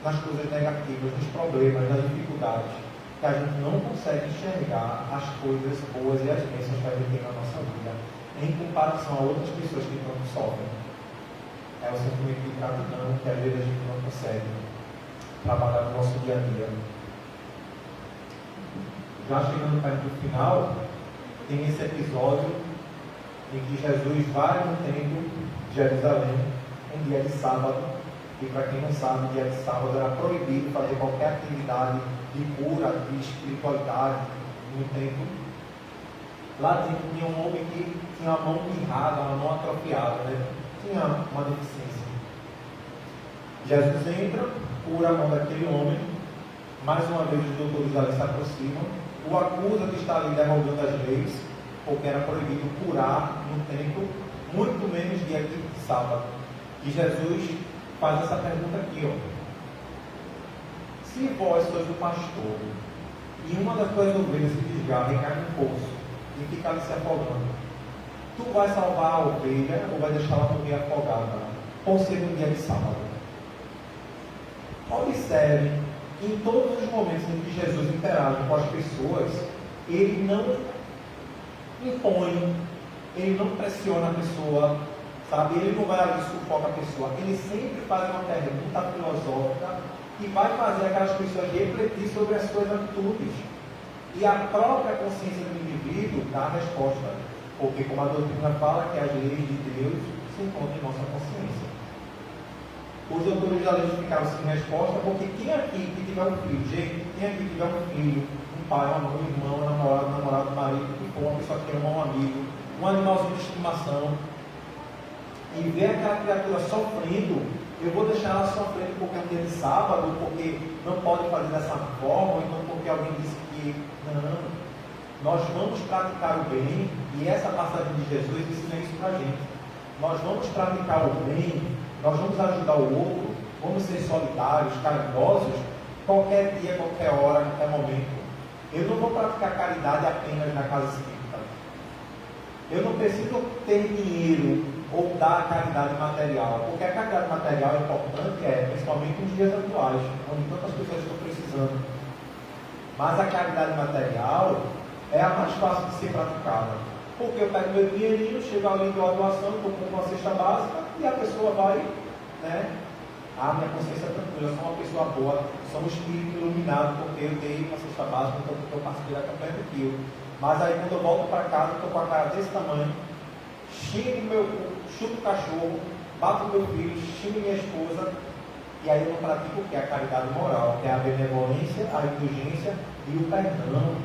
nas coisas negativas, nos problemas, nas dificuldades, que a gente não consegue enxergar as coisas boas e as bênçãos que a gente tem na nossa vida, em comparação a outras pessoas que tanto sofrem. É o sentimento de gratidão que às vezes a gente não consegue trabalhar no nosso dia a dia. Já chegando perto do final, tem esse episódio em que Jesus vai no templo de Jerusalém, um dia de sábado, e para quem não sabe, dia de sábado era proibido fazer qualquer atividade de cura, de espiritualidade no templo. Lá dentro tinha um homem que tinha a mão mirrada, uma mão atrofiada, né? Tinha uma deficiência. Jesus entra, cura a mão daquele homem. Mais uma vez os doutores ali se aproximam, o acusa de estar ali derrubando as leis, porque era proibido curar no templo, muito menos dia de sábado. E Jesus faz essa pergunta aqui, ó. Se vós sois o pastor, e uma das tuas ovelhas se desgarra e cai no poço, e fica ali se afogando, tu vai salvar a ovelha ou vai deixar ela morrer afogada, por ser um dia de sábado? Observe, em todos os momentos em que Jesus interage com as pessoas, ele não impõe, ele não pressiona a pessoa, sabe? Ele não vai ali sufocar a pessoa, ele sempre faz uma pergunta filosófica e vai fazer aquelas pessoas refletir sobre as suas atitudes. E a própria consciência do indivíduo dá a resposta, porque como a doutrina fala que as leis de Deus se encontram em nossa consciência. Os autores da lei ficaram sem resposta, porque quem aqui que tiver um filho, gente, quem aqui que tiver um filho, um pai, uma mãe, um irmão, um namorado, um marido, que for uma pessoa que ama um amigo, um animalzinho de estimação, e ver aquela criatura sofrendo, eu vou deixar ela sofrendo porque é um dia de sábado, porque não pode fazer dessa forma, ou então porque alguém disse que não. Nós vamos praticar o bem, e essa passagem de Jesus ensina isso para a gente. Nós vamos praticar o bem, nós vamos ajudar o outro, vamos ser solidários, caridosos, qualquer dia, qualquer hora, qualquer momento. Eu não vou praticar caridade apenas na casa espírita. Eu não preciso ter dinheiro ou dar caridade material, porque a caridade material é importante, principalmente nos dias atuais, onde tantas pessoas estão precisando. Mas a caridade material é a mais fácil de ser praticada. Porque eu pego meu dinheirinho, chego ali de uma doação, estou com uma cesta básica, e a pessoa vai, né? Minha consciência é tranquila, eu sou uma pessoa boa, sou um espírito iluminado, porque eu dei uma cesta básica, então eu participei da campanha do quilo. Mas aí quando eu volto para casa, estou com a cara desse tamanho, chuto o cachorro, bato meu filho, xingo minha esposa, e aí eu não pratico o que? A caridade moral, que é a benevolência, a indulgência e o perdão.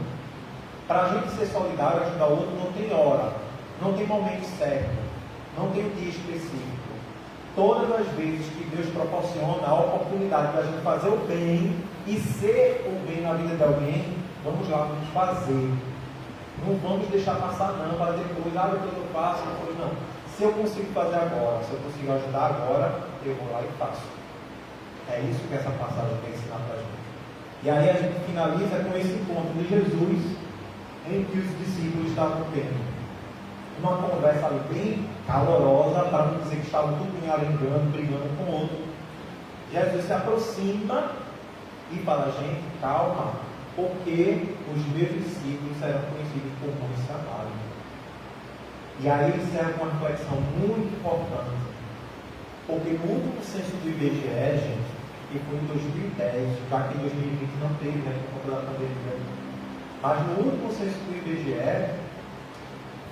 Para a gente ser solidário, ajudar o outro, não tem hora, não tem momento certo, não tem dia específico. Todas as vezes que Deus proporciona a oportunidade de a gente fazer o bem e ser o bem na vida de alguém, vamos lá, vamos fazer. Não vamos deixar passar não, para depois, depois eu faço, depois não. Se eu consigo fazer agora, se eu consigo ajudar agora, eu vou lá e faço. É isso que essa passagem quer ensinar para a gente. E aí a gente finaliza com esse encontro de Jesus, em que os discípulos estavam tendo uma conversa ali bem calorosa, para não dizer que estavam tudo em arengando, brigando com o outro. Jesus se aproxima e fala: gente, calma, porque os meus discípulos serão conhecidos por muitos trabalhos. E aí ele serve uma reflexão muito importante, porque no último censo do IBGE, gente, que foi em 2010, já que em 2020 não teve, né, por conta da pandemia, mas no último censo do IBGE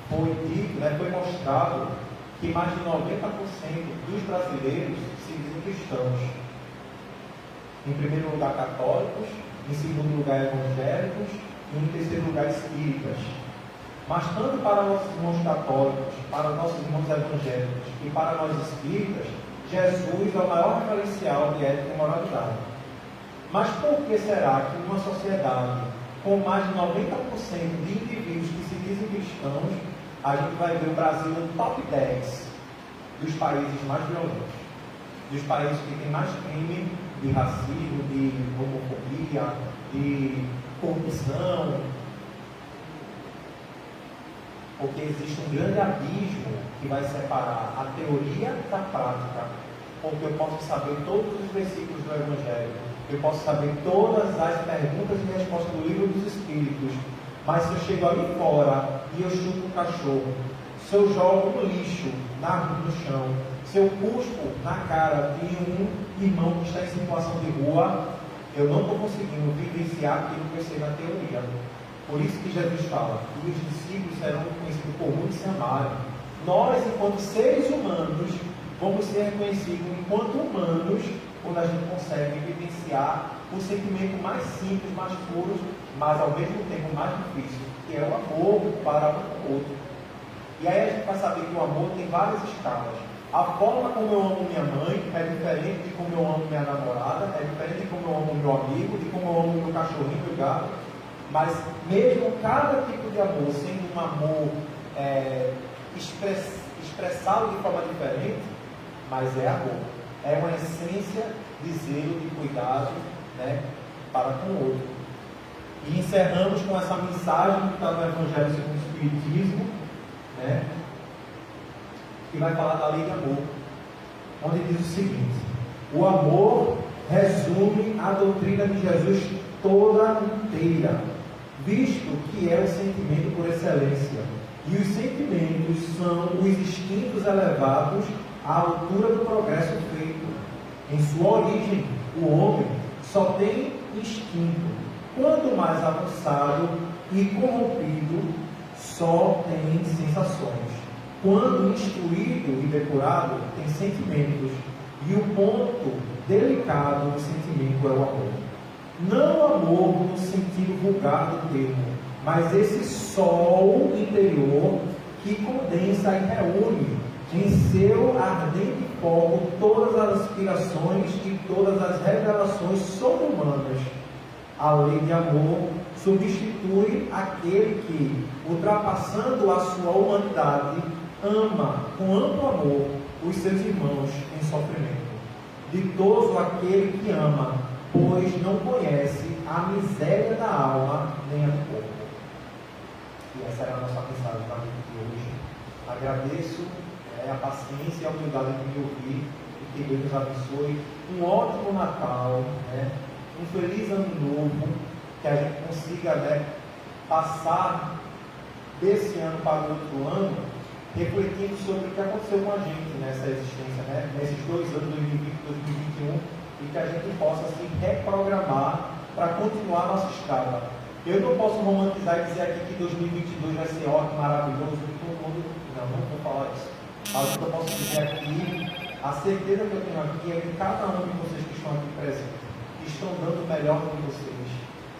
foi dito, né, foi mostrado que mais de 90% dos brasileiros se dizem cristãos. Em primeiro lugar, católicos, em segundo lugar, evangélicos e em terceiro lugar, espíritas. Mas tanto para nossos irmãos católicos, para nossos irmãos evangélicos e para nós espíritas, Jesus é o maior referencial de ética e moralidade. Mas por que será que numa sociedade com mais de 90% de indivíduos que se dizem cristãos, a gente vai ver o Brasil no top 10 dos países mais violentos, dos países que têm mais crime de racismo, de homofobia, de corrupção? Porque existe um grande abismo que vai separar a teoria da prática. Porque eu posso saber todos os versículos do Evangelho, eu posso saber todas as perguntas e respostas do livro dos Espíritos, mas se eu chego ali fora e eu chuto um cachorro, se eu jogo no lixo, no chão, se eu cuspo na cara de um irmão que está em situação de rua, eu não estou conseguindo vivenciar aquilo que eu sei na teoria. Por isso que Jesus fala que os discípulos serão conhecidos por muitos se amarem. Nós, enquanto seres humanos, vamos ser reconhecidos enquanto humanos quando a gente consegue vivenciar o sentimento mais simples, mais puro, mas ao mesmo tempo mais difícil, que é o amor para um com o outro. E aí a gente vai saber que o amor tem várias escalas. A forma como eu amo minha mãe é diferente de como eu amo minha namorada, é diferente de como eu amo meu amigo, de como eu amo meu cachorrinho, meu gato. Mas mesmo cada tipo de amor sendo um amor expressado de forma diferente, mas é amor. É uma essência de zelo, de cuidado, né, para com o outro. E encerramos com essa mensagem que está no Evangelho segundo o Espiritismo, né, que vai falar da lei de amor, onde diz o seguinte: o amor resume a doutrina de Jesus toda inteira, visto que é o sentimento por excelência, e os sentimentos são os instintos elevados à altura do progresso feito. Em sua origem, o homem só tem instinto. Quanto mais avançado e corrompido, só tem sensações. Quando instruído e depurado, tem sentimentos. E o ponto delicado do sentimento é o amor. Não amor no sentido vulgar do termo, mas esse sol interior que condensa e reúne, em seu ardente fogo todas as aspirações e todas as revelações sobre-humanas. A lei de amor substitui aquele que, ultrapassando a sua humanidade, ama com amplo amor os seus irmãos em sofrimento. Ditoso aquele que ama, pois não conhece a miséria da alma nem a do corpo. E essa era a nossa mensagem da noite de hoje. Agradeço a paciência e a humildade de me ouvir e que Deus nos abençoe. Um ótimo Natal, um feliz ano novo, que a gente consiga passar desse ano para o outro ano refletindo sobre o que aconteceu com a gente nessa existência, nesses 2 anos, 2020 e 2021, e que a gente possa se reprogramar para continuar a nossa escala. Eu não posso romantizar e dizer aqui que 2022 vai ser ótimo, maravilhoso, todo mundo. Não vou falar isso. Mas o que eu posso dizer aqui, a certeza que eu tenho aqui é que cada um de vocês que estão aqui presentes estão dando o melhor de vocês.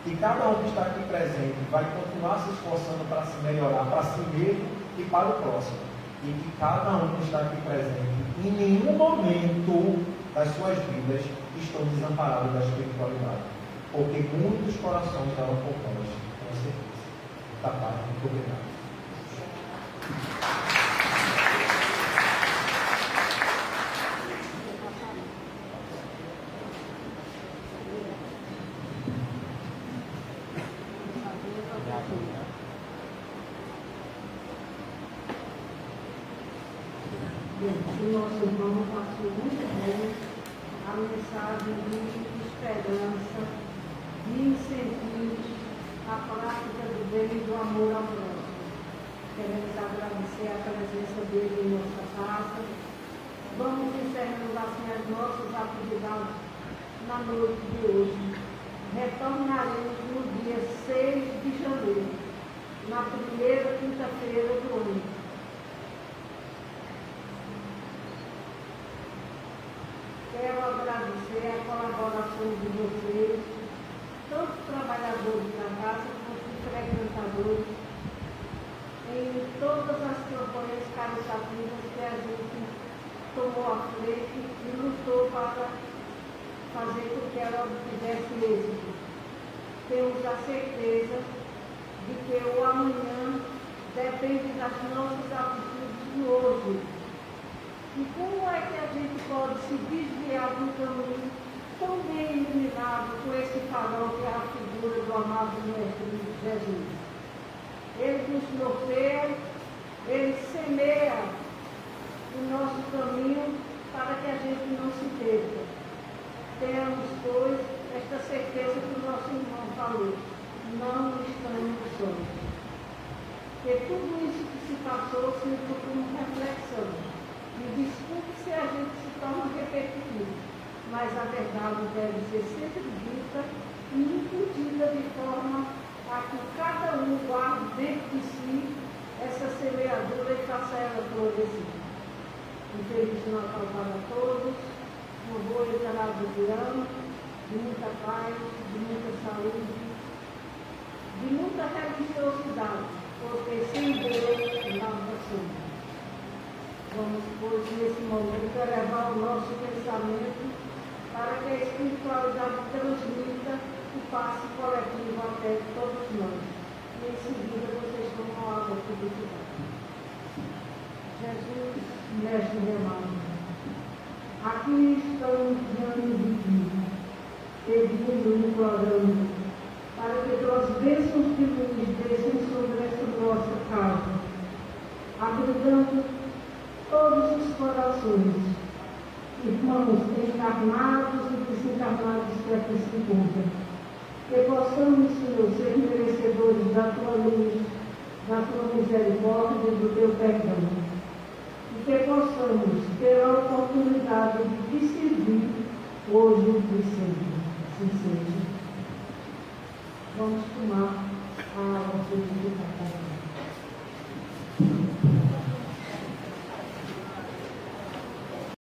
E cada um que está aqui presente vai continuar se esforçando para se melhorar, para si mesmo e para o próximo. E que cada um que está aqui presente, em nenhum momento das suas vidas, estão desamparados da espiritualidade. Porque muitos corações estavam por nós, com certeza. Tá, Pai, muito obrigado. O nosso irmão passou muito bem a mensagem de esperança, de incentivos à prática do bem e do amor ao próximo. Queremos agradecer a presença dele em nossa casa. Vamos encerrando assim as nossas atividades na noite de hoje. Retornaremos no dia 6 de janeiro, na primeira quinta-feira do ano. Quero agradecer a colaboração de vocês, tanto trabalhadores da casa quanto frequentadores, em todas as campanhas caritativas que a gente tomou à frente e lutou para fazer com que ela obtivesse êxito. Temos a certeza de que o amanhã depende das nossas atitudes de hoje. E como é que a gente pode se desviar de um caminho tão bem iluminado com esse farol que é a figura do amado Mestre Jesus? Ele nos norteia, ele semeia o nosso caminho para que a gente não se perca. Tenhamos, pois, esta certeza que o nosso irmão falou, não estamos sós. Porque tudo isso que se passou se como reflexão. E desculpe se a gente se torna repetitivo, mas a verdade deve ser sempre dita e incutida de forma a que cada um guarde dentro de si essa semeadura e faça ela florescer. Um feliz Natal para todos, uma boa entrada de ano, de muita paz, de muita saúde, de muita religiosidade, porque sem Deus nada somos. Vamos, pois, nesse momento, elevar o nosso pensamento para que a espiritualidade transmita o passe coletivo até todos nós. E em seguida, vocês tomam a água publicidade. Jesus, mestre remado, aqui estamos diante de ti, pedindo e implorando, para que tuas bênçãos de luz desçam sobre esta nossa casa, abrigando todos os corações, irmãos encarnados e desencarnados que aqui se encontram, que possamos, Senhor, ser merecedores da tua luz, da tua misericórdia e do teu perdão, e que possamos ter a oportunidade de te servir hoje e sempre. Assim seja. Vamos tomar a água.